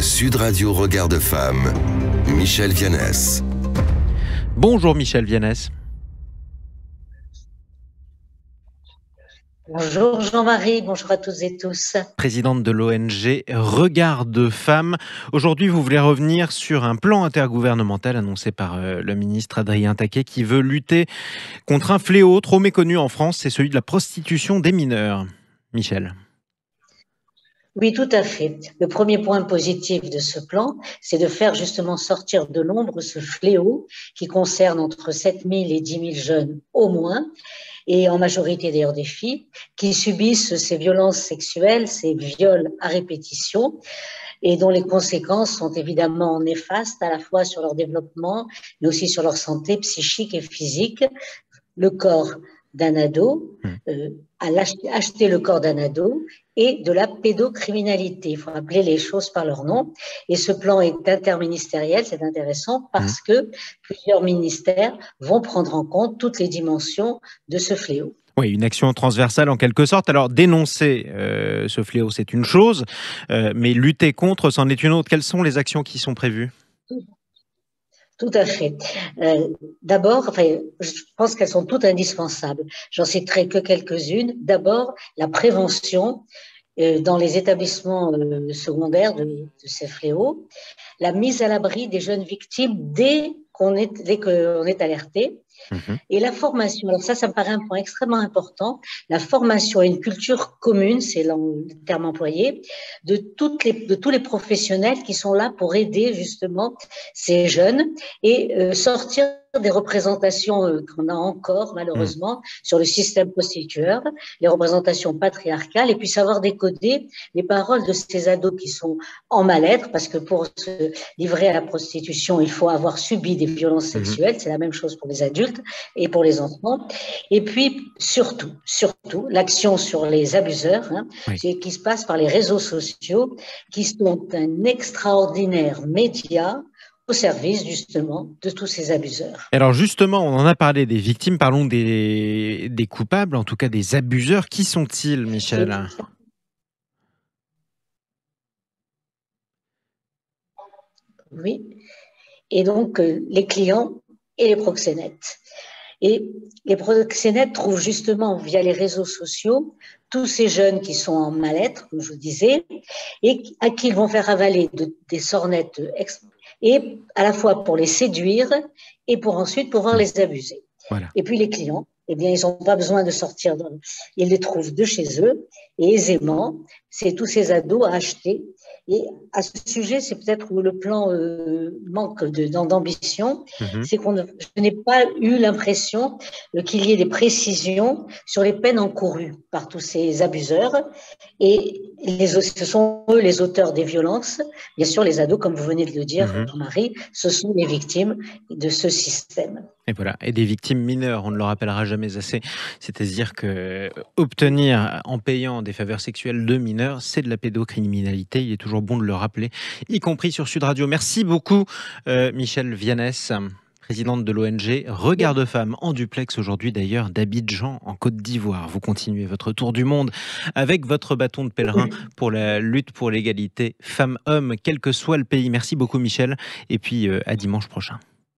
Sud Radio Regard de Femme, Michel Viannès. Bonjour Michel Viannès. Bonjour Jean-Marie, bonjour à toutes et tous. Présidente de l'ONG Regard de Femme. Aujourd'hui, vous voulez revenir sur un plan intergouvernemental annoncé par le ministre Adrien Taquet qui veut lutter contre un fléau trop méconnu en France, c'est celui de la prostitution des mineurs. Michel. Oui, tout à fait. Le premier point positif de ce plan, c'est de faire justement sortir de l'ombre ce fléau qui concerne entre 7 000 et 10 000 jeunes au moins, et en majorité d'ailleurs des filles, qui subissent ces violences sexuelles, ces viols à répétition, et dont les conséquences sont évidemment néfastes à la fois sur leur développement, mais aussi sur leur santé psychique et physique. Le corps d'un ado, acheter le corps d'un ado et de la pédocriminalité. Il faut appeler les choses par leur nom. Et ce plan est interministériel, c'est intéressant parce que plusieurs ministères vont prendre en compte toutes les dimensions de ce fléau. Oui, une action transversale en quelque sorte. Alors, dénoncer ce fléau, c'est une chose, mais lutter contre, c'en est une autre. Quelles sont les actions qui sont prévues ? Tout à fait. D'abord, je pense qu'elles sont toutes indispensables. J'en citerai que quelques-unes. D'abord, la prévention dans les établissements secondaires de ces fléaux, la mise à l'abri des jeunes victimes dès qu'on est alerté, et la formation. Alors ça me paraît un point extrêmement important. La formation et une culture commune, c'est le terme employé, de tous les professionnels qui sont là pour aider justement ces jeunes et sortir des représentations qu'on a encore malheureusement sur le système prostitueur, les représentations patriarcales, et puis savoir décoder les paroles de ces ados qui sont en mal-être, parce que pour se livrer à la prostitution, il faut avoir subi des violences sexuelles, c'est la même chose pour les adultes et pour les enfants. Et puis surtout, l'action sur les abuseurs, qui se passe par les réseaux sociaux, qui sont un extraordinaire média au service justement de tous ces abuseurs. Alors justement, on en a parlé des victimes, parlons des coupables, en tout cas des abuseurs. Qui sont-ils, Michel ? Oui, et donc les clients et les proxénètes. Et les proxénètes trouvent justement via les réseaux sociaux tous ces jeunes qui sont en mal-être, comme je vous disais, et à qui ils vont faire avaler des sornettes et à la fois pour les séduire et pour ensuite pouvoir les abuser. Voilà. Et puis les clients, eh bien, ils n'ont pas besoin de sortir, ils les trouvent de chez eux et aisément, c'est tous ces ados à acheter. Et à ce sujet, c'est peut-être où le plan manque d'ambition, c'est je n'ai pas eu l'impression qu'il y ait des précisions sur les peines encourues par tous ces abuseurs. Et ce sont eux les auteurs des violences. Bien sûr, les ados, comme vous venez de le dire, Jean-Marie, ce sont les victimes de ce système. Et voilà, et des victimes mineures, on ne le rappellera jamais assez. C'est-à-dire que obtenir en payant des faveurs sexuelles de mineurs, c'est de la pédocriminalité. Il est toujours bon de le rappeler, y compris sur Sud Radio. Merci beaucoup, Michel Viannès, présidente de l'ONG Regard de Femme, en duplex aujourd'hui d'ailleurs d'Abidjan, en Côte d'Ivoire. Vous continuez votre tour du monde avec votre bâton de pèlerin pour la lutte pour l'égalité femmes-hommes, quel que soit le pays. Merci beaucoup, Michel, et puis à dimanche prochain.